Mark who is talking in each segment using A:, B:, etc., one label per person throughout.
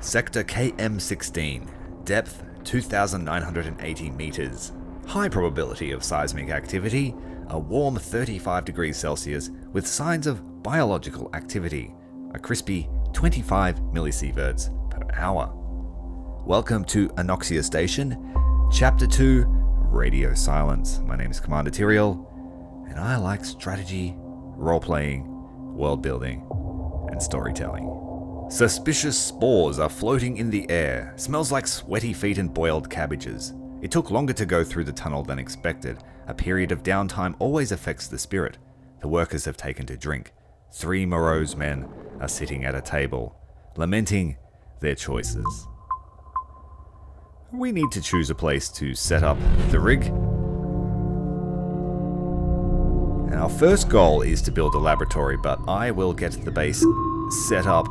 A: Sector KM16, depth 2,980 meters. High probability of seismic activity, a warm 35 degrees Celsius with signs of biological activity, a crispy 25 millisieverts per hour. Welcome to Anoxia Station, Chapter 2, Radio Silence. My name is Commander Tyrael, and I like strategy, role-playing, world-building, and storytelling. Suspicious spores are floating in the air. Smells like sweaty feet and boiled cabbages. It took longer to go through the tunnel than expected. A period of downtime always affects the spirit. The workers have taken to drink. 3 morose men are sitting at a table, lamenting their choices. We need to choose a place to set up the rig. And our first goal is to build a laboratory, but I will get the base set up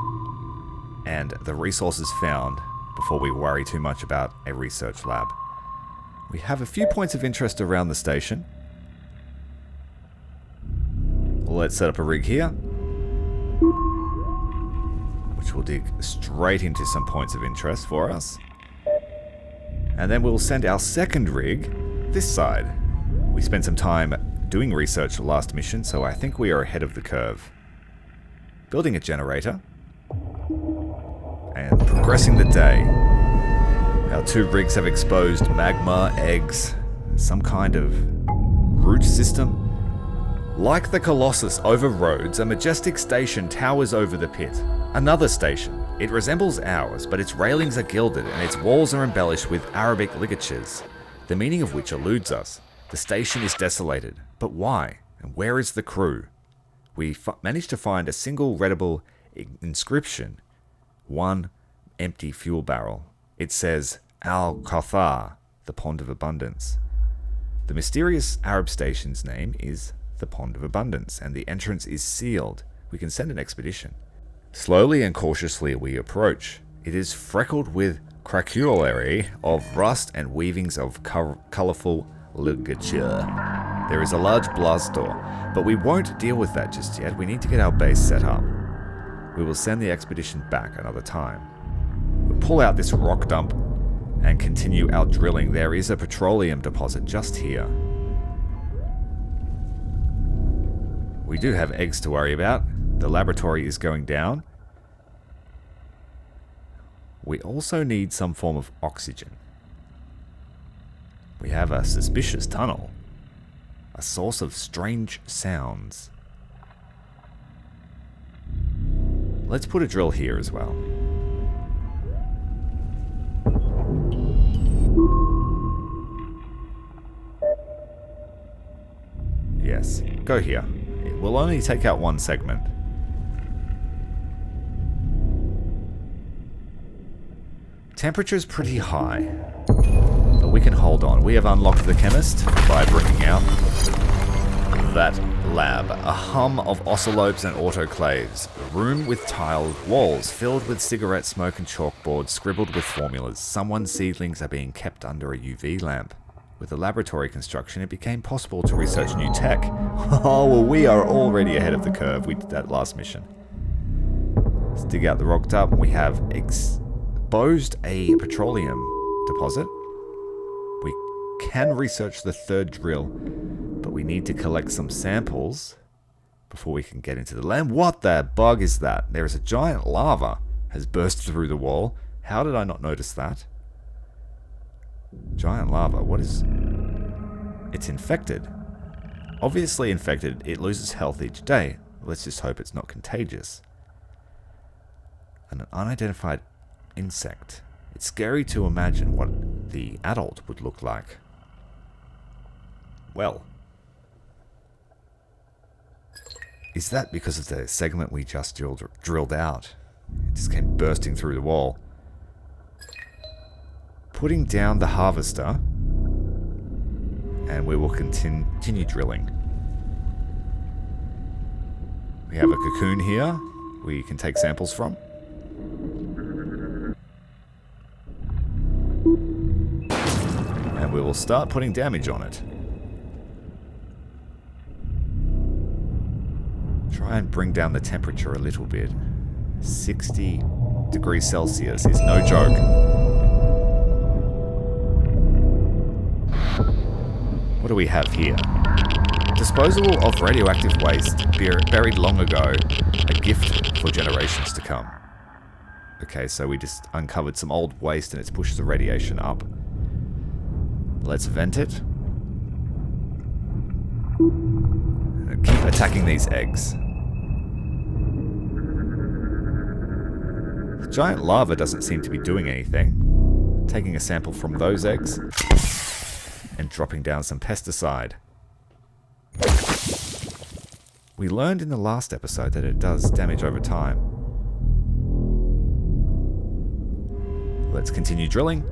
A: and the resources found before we worry too much about a research lab. We have a few points of interest around the station. Let's set up a rig here, which will dig straight into some points of interest for us. And then we'll send our second rig this side. We spent some time doing research last mission, so I think we are ahead of the curve. Building a generator and progressing the day. Our 2 rigs have exposed magma, eggs, some kind of root system. Like the Colossus over roads, a majestic station towers over the pit. Another station. It resembles ours, but its railings are gilded and its walls are embellished with Arabic ligatures, the meaning of which eludes us. The station is desolated, but why? And where is the crew? We managed to find a single readable inscription. 1 empty fuel barrel. It says Al-Kauthar, the Pond of Abundance. The mysterious Arab station's name is the Pond of Abundance, and the entrance is sealed. We can send an expedition. Slowly and cautiously we approach. It is freckled with craquellerie of rust and weavings of colourful ligature. There is a large blast door, but we won't deal with that just yet. We need to get our base set up. We will send the expedition back another time. We'll pull out this rock dump and continue our drilling. There is a petroleum deposit just here. We do have eggs to worry about. The laboratory is going down. We also need some form of oxygen. We have a suspicious tunnel. A source of strange sounds. Let's put a drill here as well. Yes, go here. It will only take out 1 segment. Temperature's pretty high, but we can hold on. We have unlocked the chemist by bringing out that lab. A hum of oscillopes and autoclaves. A room with tiled walls filled with cigarette smoke and chalkboards scribbled with formulas. Someone's seedlings are being kept under a UV lamp. With the laboratory construction, it became possible to research new tech. Oh, well, we are already ahead of the curve. We did that last mission. Let's dig out the rock tub. We have exposed a petroleum deposit. We can research the 3rd drill, but we need to collect some samples before we can get into the lab. What the bug is that? There is a giant lava has burst through the wall. How did I not notice that? Giant lava. What is... It's infected. Obviously infected. It loses health each day. Let's just hope it's not contagious. An unidentified insect. It's scary to imagine what the adult would look like. Well, is that because of the segment we just drilled out? It just came bursting through the wall. Putting down the harvester, and we will continue drilling. We have a cocoon here we can take samples from. And we will start putting damage on it. Try and bring down the temperature a little bit. 60 degrees Celsius is no joke. What do we have here? Disposal of radioactive waste buried long ago, a gift for generations to come. Okay, so we just uncovered some old waste and it's pushed the radiation up. Let's vent it. And keep attacking these eggs. The giant lava doesn't seem to be doing anything. Taking a sample from those eggs and dropping down some pesticide. We learned in the last episode that it does damage over time. Let's continue drilling.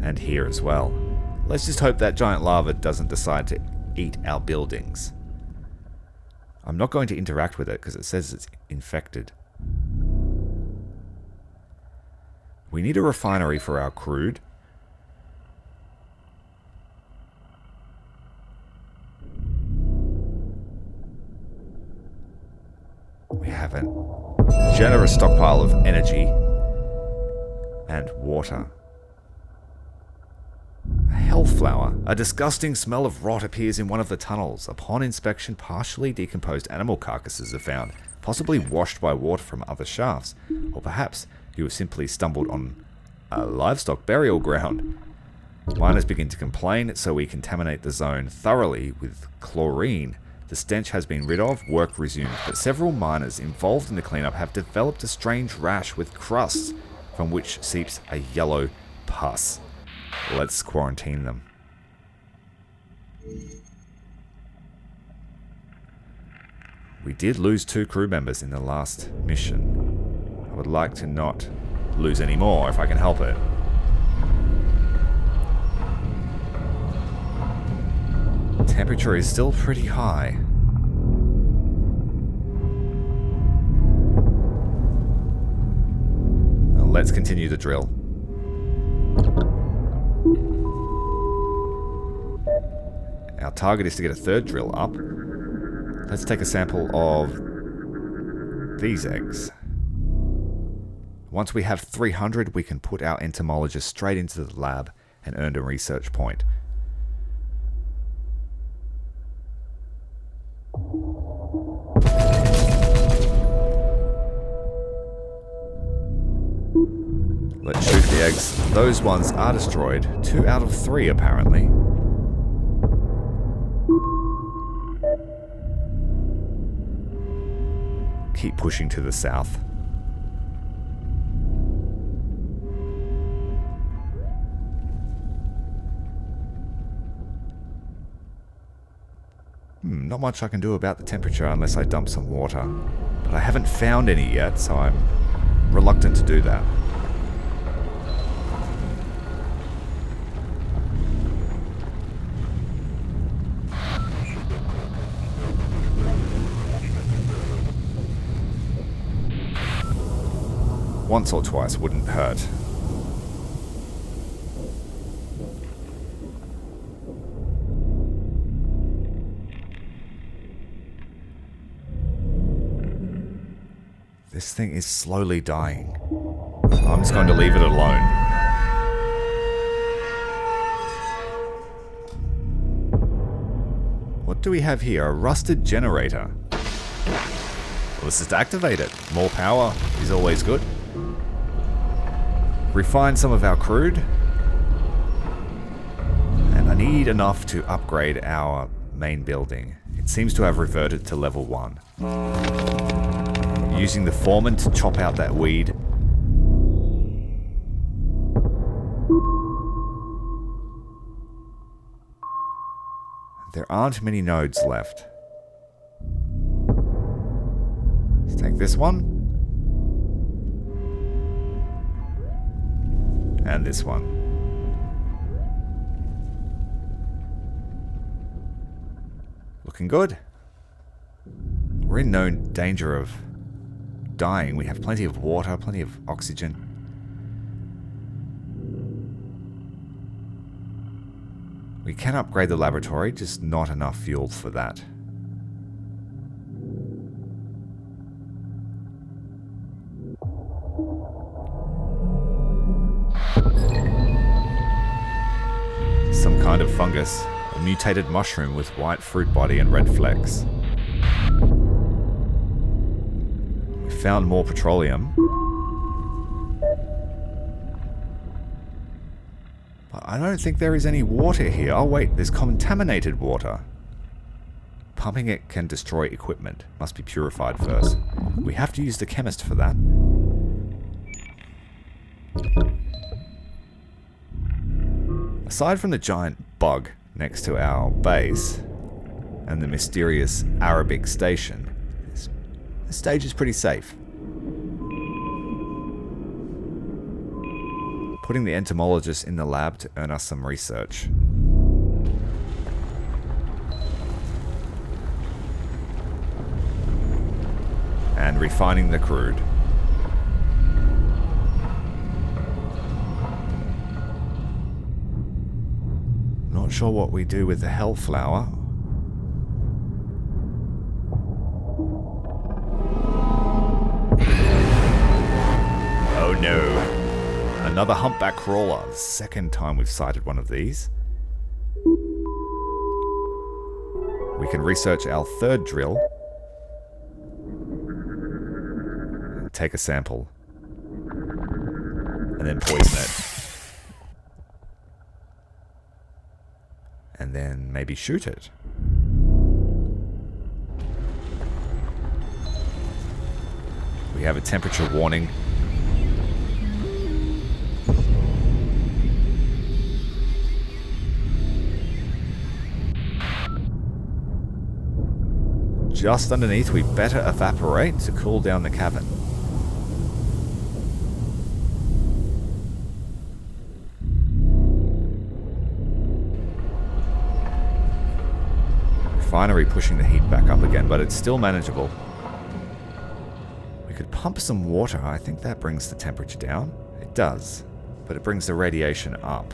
A: And here as well. Let's just hope that giant lava doesn't decide to eat our buildings. I'm not going to interact with it because it says it's infected. We need a refinery for our crude. We have a generous stockpile of energy and water. A hellflower. A disgusting smell of rot appears in one of the tunnels. Upon inspection, partially decomposed animal carcasses are found, possibly washed by water from other shafts. Or perhaps you have simply stumbled on a livestock burial ground. Miners begin to complain, so we contaminate the zone thoroughly with chlorine. The stench has been rid of, work resumed, but several miners involved in the cleanup have developed a strange rash with crusts from which seeps a yellow pus. Let's quarantine them. We did lose 2 crew members in the last mission. I would like to not lose any more if I can help it. Temperature is still pretty high. Now let's continue the drill. Our target is to get a 3rd drill up. Let's take a sample of these eggs. Once we have 300, we can put our entomologist straight into the lab and earn a research point. Let's shoot the eggs. Those ones are destroyed. 2 out of 3 apparently. Keep pushing to the south. Not much I can do about the temperature unless I dump some water. But I haven't found any yet, so I'm reluctant to do that. Once or twice wouldn't hurt. This thing is slowly dying. I'm just going to leave it alone. What do we have here? A rusted generator. Let's just activate it. More power is always good. Refine some of our crude. And I need enough to upgrade our main building. It seems to have reverted to level 1. Using the foreman to chop out that weed. There aren't many nodes left. Let's take this one. And this one. Looking good. We're in no danger of dying. We have plenty of water, plenty of oxygen. We can upgrade the laboratory, just not enough fuel for that. kind of fungus, a mutated mushroom with white fruit body and red flecks. We found more petroleum. But I don't think there is any water here. Oh wait, there's contaminated water. Pumping it can destroy equipment. Must be purified first. We have to use the chemist for that. Aside from the giant bug next to our base and the mysterious Arabic station, this stage is pretty safe. Putting the entomologist in the lab to earn us some research. And refining the crude. Not sure what we do with the hellflower. Oh no. Another humpback crawler. The second time we've sighted one of these. We can research our third drill. Take a sample. And then poison it. And then maybe shoot it. We have a temperature warning. Just underneath, we better evaporate to cool down the cabin. Refinery pushing the heat back up again, but it's still manageable. We could pump some water. I think that brings the temperature down. It does, but it brings the radiation up.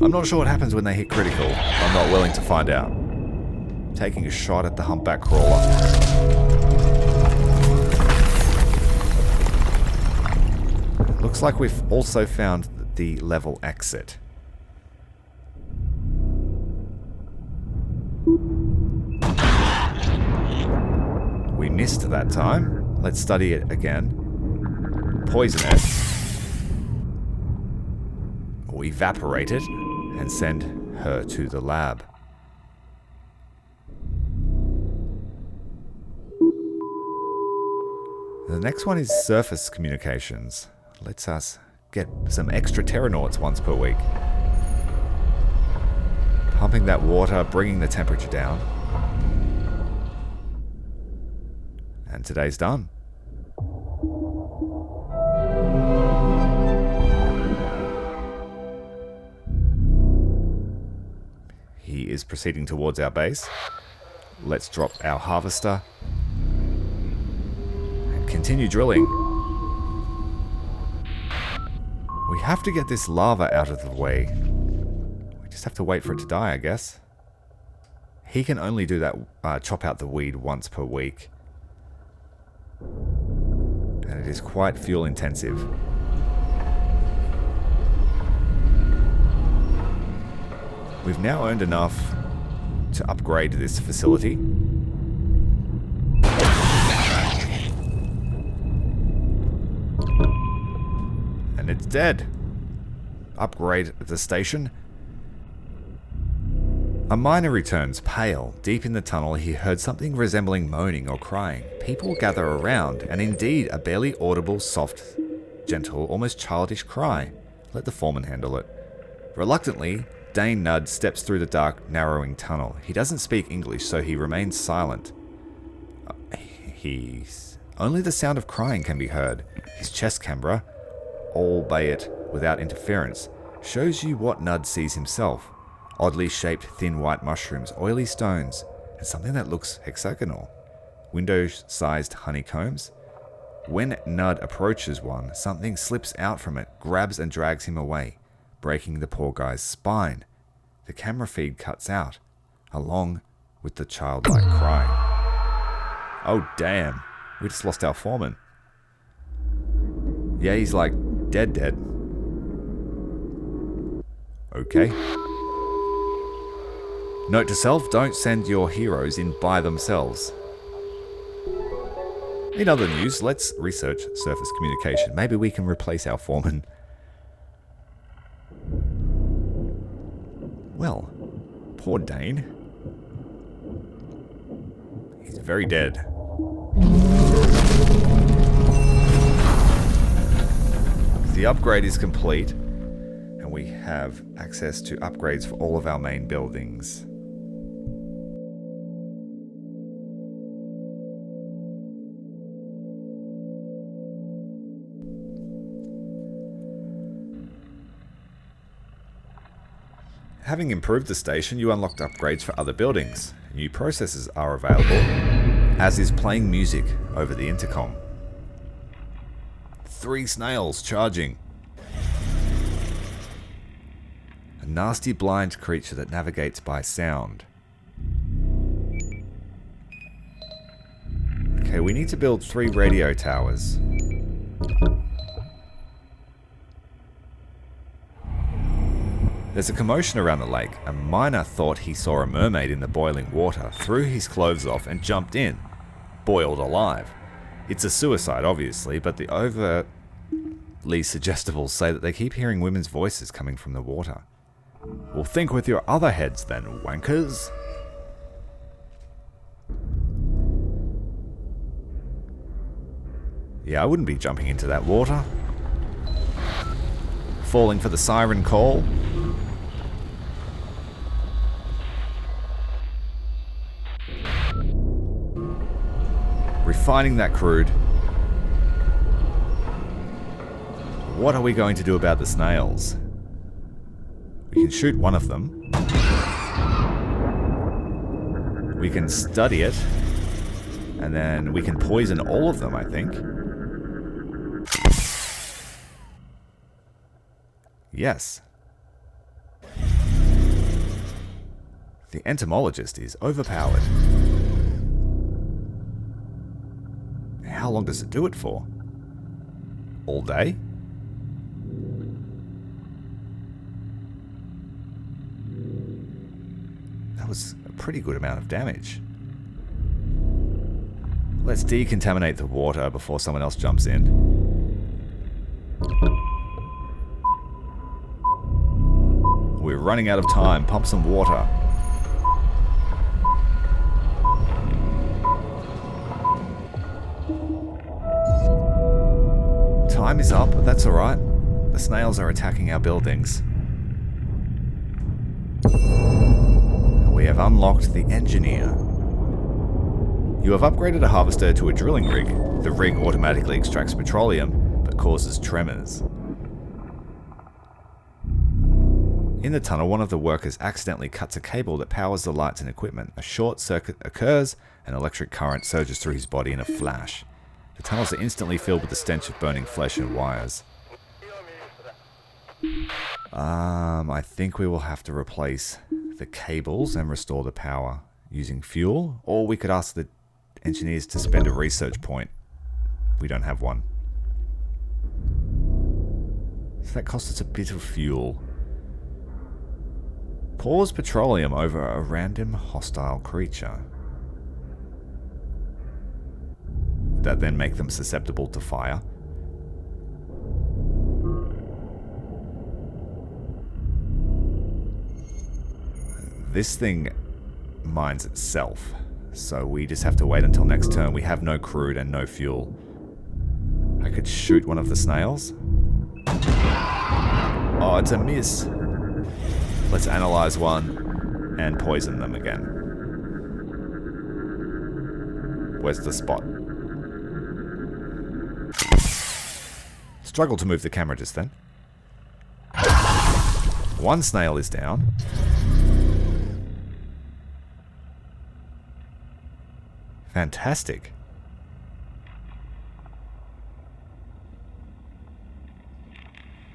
A: I'm not sure what happens when they hit critical. I'm not willing to find out. Taking a shot at the humpback crawler. Looks like we've also found the level exit. We missed that time. Let's study it again. Poison it. Or evaporate it and send her to the lab. The next one is surface communications. Lets us get some extra terranauts once per week. Pumping that water, bringing the temperature down. And today's done. He is proceeding towards our base. Let's drop our harvester. And continue drilling. We have to get this lava out of the way. We just have to wait for it to die, I guess. He can only do that, chop out the weed once per week. And it is quite fuel intensive. We've now earned enough to upgrade this facility. And it's dead. Upgrade the station. A miner returns, pale. Deep in the tunnel, he heard something resembling moaning or crying. People gather around, and indeed a barely audible, soft, gentle, almost childish cry. Let the foreman handle it. Reluctantly, Dane Nudd steps through the dark, narrowing tunnel. He doesn't speak English, so he remains silent. Only the sound of crying can be heard. His chest camera, albeit without interference, shows you what Nudd sees himself. Oddly shaped thin white mushrooms, oily stones, and something that looks hexagonal. Window-sized honeycombs. When Nudd approaches one, something slips out from it, grabs and drags him away, breaking the poor guy's spine. The camera feed cuts out, along with the childlike crying. Oh damn, we just lost our foreman. Yeah, he's like dead. Okay. Note to self, don't send your heroes in by themselves. In other news, let's research surface communication. Maybe we can replace our foreman. Well, poor Dane. He's very dead. The upgrade is complete, and we have access to upgrades for all of our main buildings. Having improved the station, you unlocked upgrades for other buildings. New processors are available, as is playing music over the intercom. 3 snails charging. A nasty blind creature that navigates by sound. Okay, we need to build 3 radio towers. There's a commotion around the lake. A miner thought he saw a mermaid in the boiling water, threw his clothes off and jumped in. Boiled alive. It's a suicide, obviously, but the overtly suggestibles say that they keep hearing women's voices coming from the water. Well, think with your other heads then, wankers. Yeah, I wouldn't be jumping into that water. Falling for the siren call. Refining that crude. What are we going to do about the snails? We can shoot one of them. We can study it. And then we can poison all of them, I think. Yes. The entomologist is overpowered. How long does it do it for? All day? That was a pretty good amount of damage. Let's decontaminate the water before someone else jumps in. We're running out of time. Pump some water. Time is up, but that's alright. The snails are attacking our buildings. We have unlocked the engineer. You have upgraded a harvester to a drilling rig. The rig automatically extracts petroleum, but causes tremors. In the tunnel, one of the workers accidentally cuts a cable that powers the lights and equipment. A short circuit occurs, and electric current surges through his body in a flash. The tunnels are instantly filled with the stench of burning flesh and wires. I think we will have to replace the cables and restore the power using fuel, or we could ask the engineers to spend a research point. We don't have one. So that costs us a bit of fuel. Pours petroleum over a random hostile creature. Would that then make them susceptible to fire? This thing mines itself, so we just have to wait until next turn. We have no crude and no fuel. I could shoot one of the snails. Oh, it's a miss. Let's analyze one and poison them again. Where's the spot? Struggle to move the camera just then. One snail is down. Fantastic.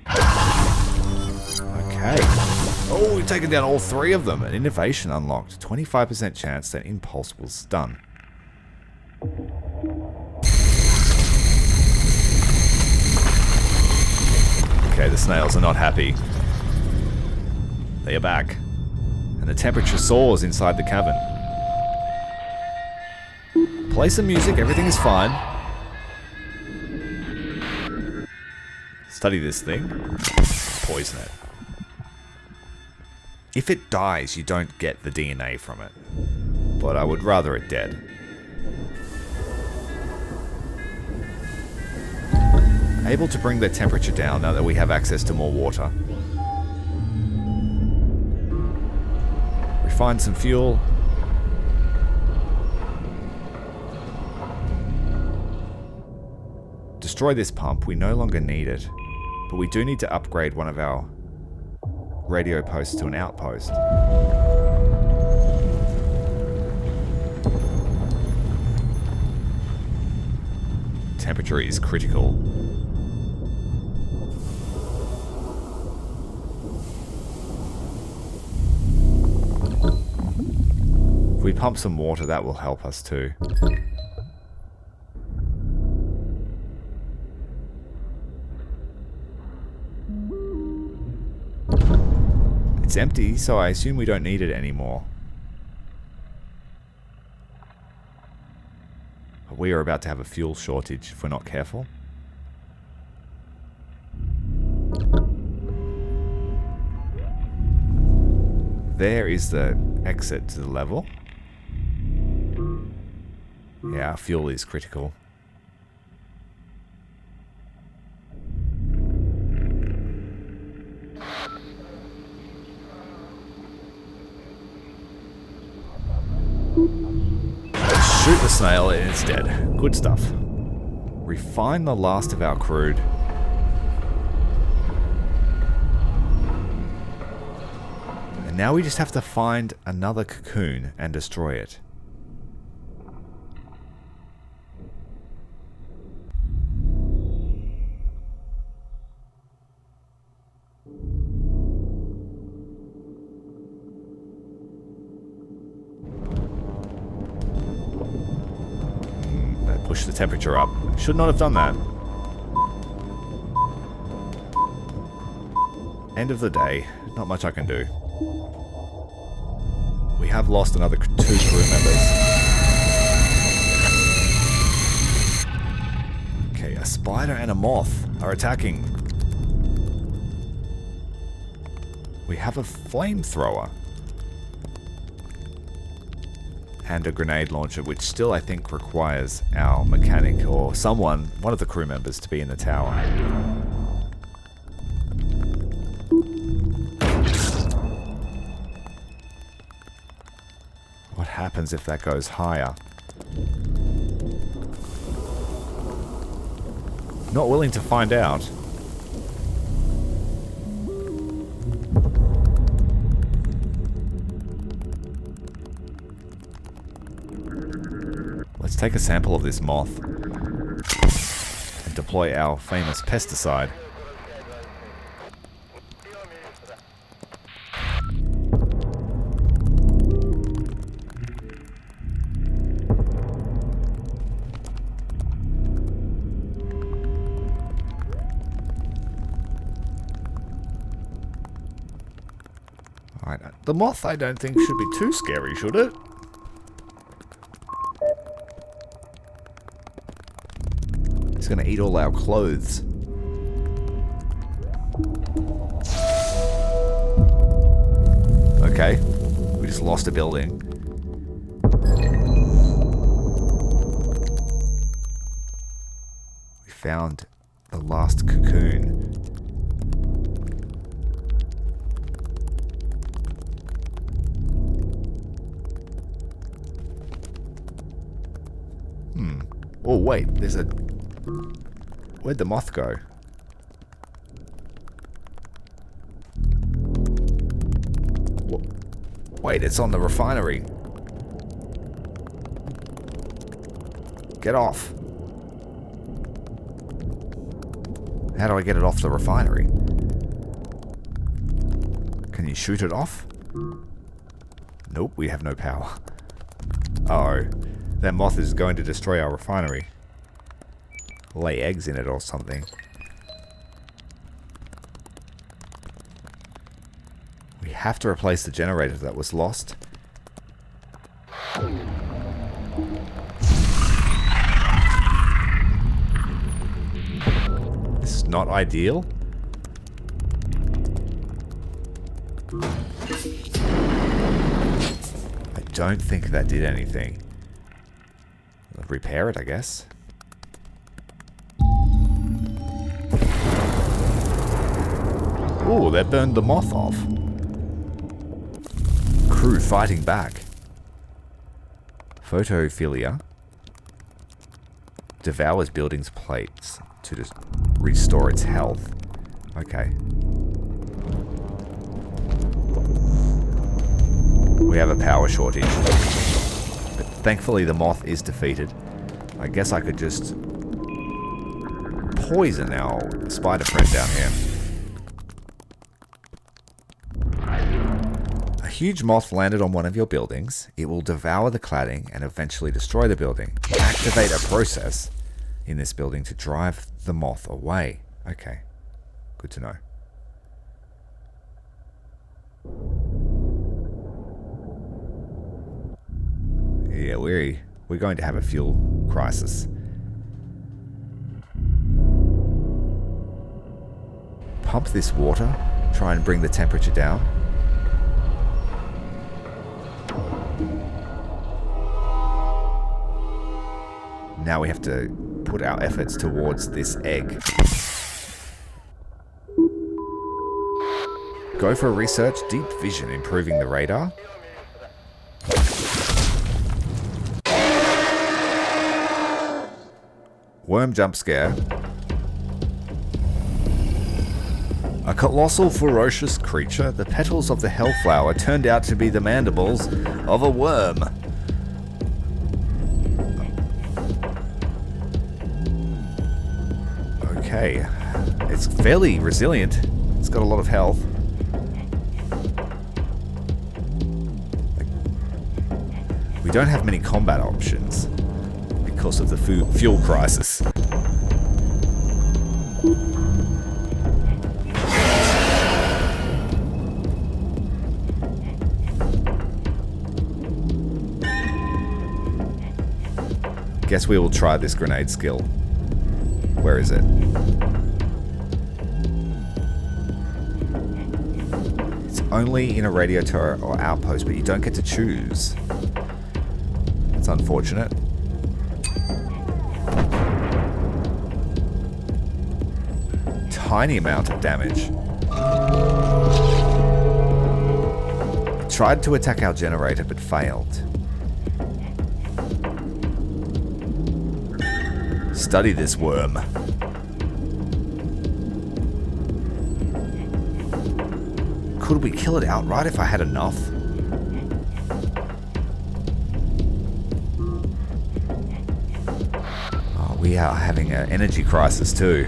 A: Okay. Oh, we've taken down all 3 of them. An innovation unlocked. 25% chance that impulse will stun. Okay, the snails are not happy. They are back. And the temperature soars inside the cavern. Play some music, everything is fine. Study this thing. Poison it. If it dies, you don't get the DNA from it. But I would rather it dead. Able to bring the temperature down now that we have access to more water. Refine some fuel. Destroy this pump. We no longer need it. But we do need to upgrade one of our radio posts to an outpost. Temperature is critical. If we pump some water, that will help us too. It's empty, so I assume we don't need it anymore. But we are about to have a fuel shortage if we're not careful. There is the exit to the level. Yeah, our fuel is critical. Shoot the snail and it's dead. Good stuff. Refine the last of our crude. And now we just have to find another cocoon and destroy it. Push the temperature up. Should not have done that. End of the day. Not much I can do. We have lost another 2 crew members. Okay, a spider and a moth are attacking. We have a flamethrower. And a grenade launcher, which still I think requires our mechanic or someone, one of the crew members, to be in the tower. What happens if that goes higher? Not willing to find out. Let's take a sample of this moth and deploy our famous pesticide. Alright, the moth I don't think should be too scary, should it? It's gonna eat all our clothes. Okay, we just lost a building. We found the last cocoon. Oh wait, there's a... Where'd the moth go? Wait, it's on the refinery. Get off. How do I get it off the refinery? Can you shoot it off? Nope, we have no power. Uh-oh. That moth is going to destroy our refinery. Lay eggs in it or something. We have to replace the generator that was lost. This is not ideal. I don't think that did anything. I'll repair it, I guess. Oh, that burned the moth off. Crew fighting back. Photophilia devours buildings' plates to just restore its health. Okay. We have a power shortage. But thankfully the moth is defeated. I guess I could just poison our spider friend down here. A huge moth landed on one of your buildings. It will devour the cladding and eventually destroy the building. Activate a process in this building to drive the moth away. Okay, good to know. Yeah, we're going to have a fuel crisis. Pump this water, try and bring the temperature down. Now we have to put our efforts towards this egg. Go for research, deep vision, improving the radar. Worm jump scare. A colossal, ferocious creature, the petals of the hellflower turned out to be the mandibles of a worm. Okay, it's fairly resilient. It's got a lot of health. We don't have many combat options because of the fuel crisis. Guess we will try this grenade skill. Where is it? It's only in a radio turret or outpost, but you don't get to choose. It's unfortunate. Tiny amount of damage. It tried to attack our generator, but failed. Study this worm. Could we kill it outright if I had enough? Oh, we are having an energy crisis too.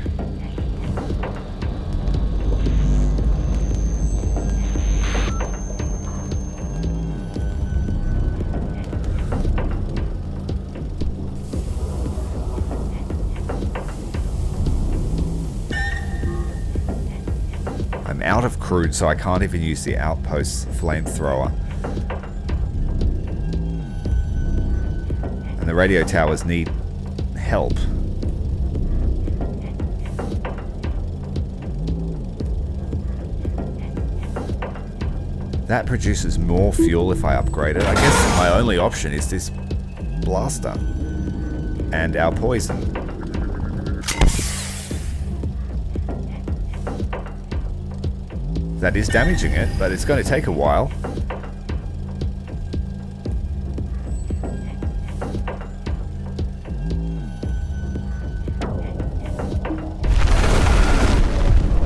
A: Out of crude, so I can't even use the outpost flamethrower. And the radio towers need help. That produces more fuel if I upgrade it. I guess my only option is this blaster and our poison. That is damaging it, but it's going to take a while.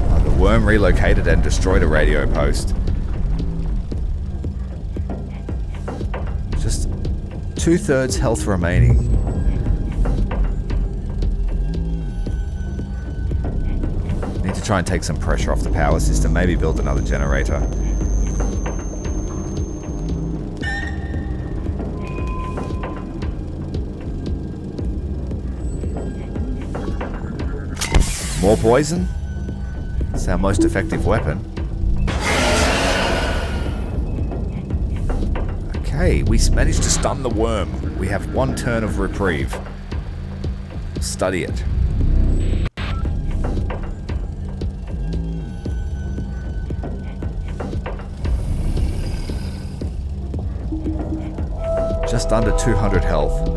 A: Oh, the worm relocated and destroyed a radio post. Just 2/3 health remaining. Try and take some pressure off the power system, maybe build another generator. More poison? It's our most effective weapon. Okay, we managed to stun the worm. We have one turn of reprieve. Study it. Just under 200 health.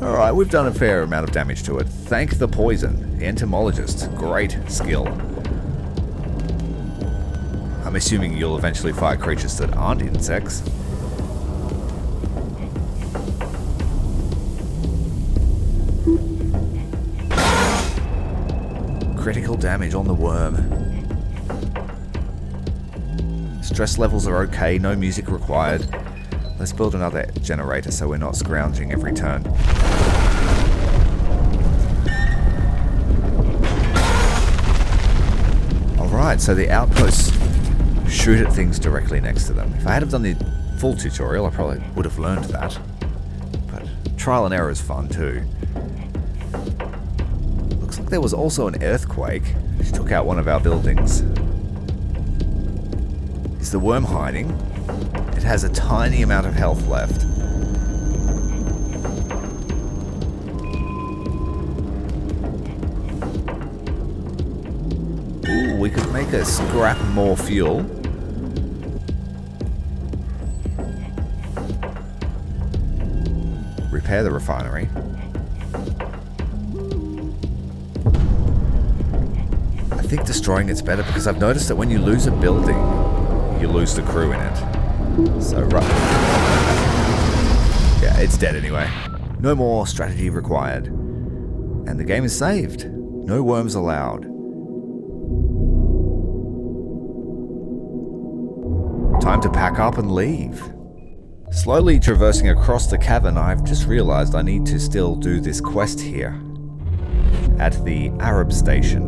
A: Alright, we've done a fair amount of damage to it. Thank the poison. The entomologist. Great skill. I'm assuming you'll eventually fight creatures that aren't insects. Critical damage on the worm. Stress levels are okay, no music required. Let's build another generator so we're not scrounging every turn. Alright, so the outposts shoot at things directly next to them. If I had have done the full tutorial, I probably would have learned that. But trial and error is fun too. Looks like there was also an earthquake which took out one of our buildings. Is the worm hiding? It has a tiny amount of health left. Ooh, we could make a scrap more fuel. Repair the refinery. I think destroying it's better because I've noticed that when you lose a building, you lose the crew in it. So, right. Yeah, it's dead anyway. No more strategy required. And the game is saved. No worms allowed. Time to pack up and leave. Slowly traversing across the cavern, I've just realized I need to still do this quest here. At the Arab Station.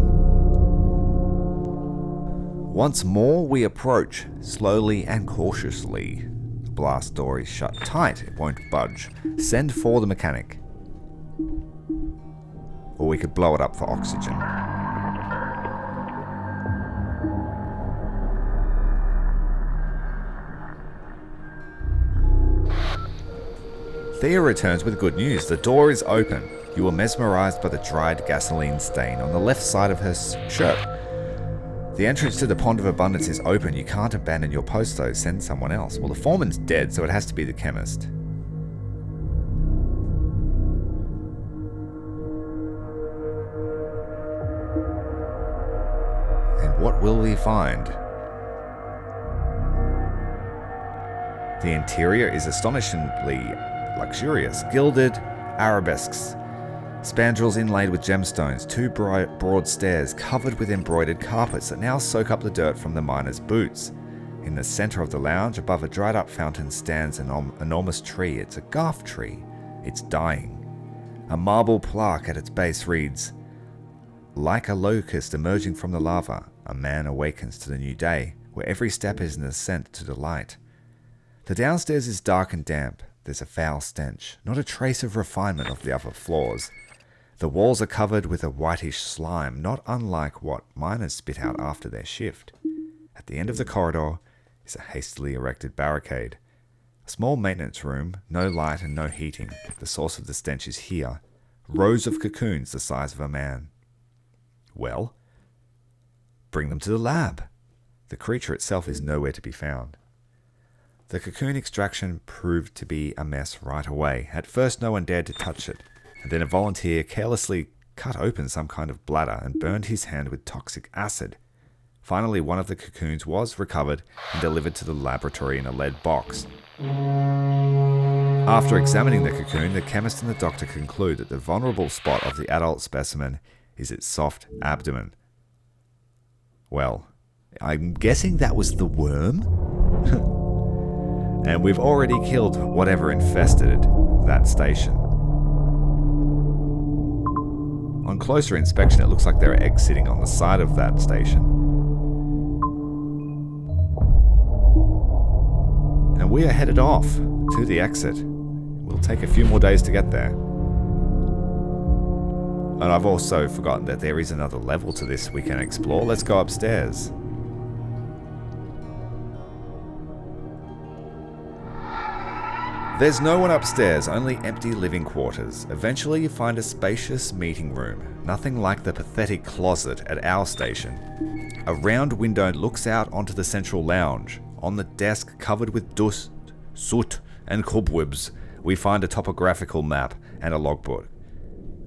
A: Once more, we approach, slowly and cautiously. The blast door is shut tight, it won't budge. Send for the mechanic. Or we could blow it up for oxygen. Thea returns with good news. The door is open. You were mesmerized by the dried gasoline stain on the left side of her shirt. The entrance to the Pond of Abundance is open. You can't abandon your post though, send someone else. Well, the foreman's dead, so it has to be the chemist. And what will we find? The interior is astonishingly luxurious. Gilded arabesques. Spandrels inlaid with gemstones, two broad stairs covered with embroidered carpets that now soak up the dirt from the miners' boots. In the center of the lounge, above a dried-up fountain, stands an enormous tree. It's a garth tree. It's dying. A marble plaque at its base reads, "Like a locust emerging from the lava, a man awakens to the new day, where every step is an ascent to the light." The downstairs is dark and damp. There's a foul stench, not a trace of refinement of the upper floors. The walls are covered with a whitish slime, not unlike what miners spit out after their shift. At the end of the corridor is a hastily erected barricade. A small maintenance room, no light and no heating. The source of the stench is here. Rows of cocoons the size of a man. Well, bring them to the lab. The creature itself is nowhere to be found. The cocoon extraction proved to be a mess right away. At first no one dared to touch it. And then a volunteer carelessly cut open some kind of bladder and burned his hand with toxic acid. Finally, one of the cocoons was recovered and delivered to the laboratory in a lead box. After examining the cocoon, the chemist and the doctor conclude that the vulnerable spot of the adult specimen is its soft abdomen. Well, I'm guessing that was the worm? And we've already killed whatever infested that station. On closer inspection, it looks like there are eggs sitting on the side of that station. And we are headed off to the exit. We'll take a few more days to get there. And I've also forgotten that there is another level to this we can explore. Let's go upstairs. There's no one upstairs, only empty living quarters. Eventually you find a spacious meeting room, nothing like the pathetic closet at our station. A round window looks out onto the central lounge. On the desk, covered with dust, soot, and cobwebs, we find a topographical map and a logbook.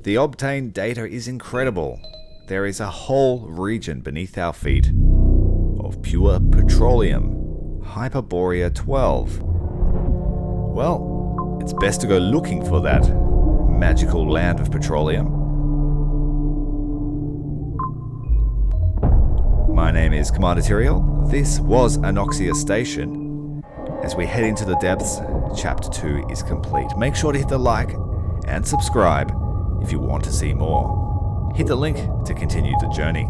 A: The obtained data is incredible. There is a whole region beneath our feet of pure petroleum, Hyperborea 12. Well, it's best to go looking for that magical land of petroleum. My name is Commander Tyrael. This was Anoxia Station. As we head into the depths, Chapter 2 is complete. Make sure to hit the like and subscribe if you want to see more. Hit the link to continue the journey.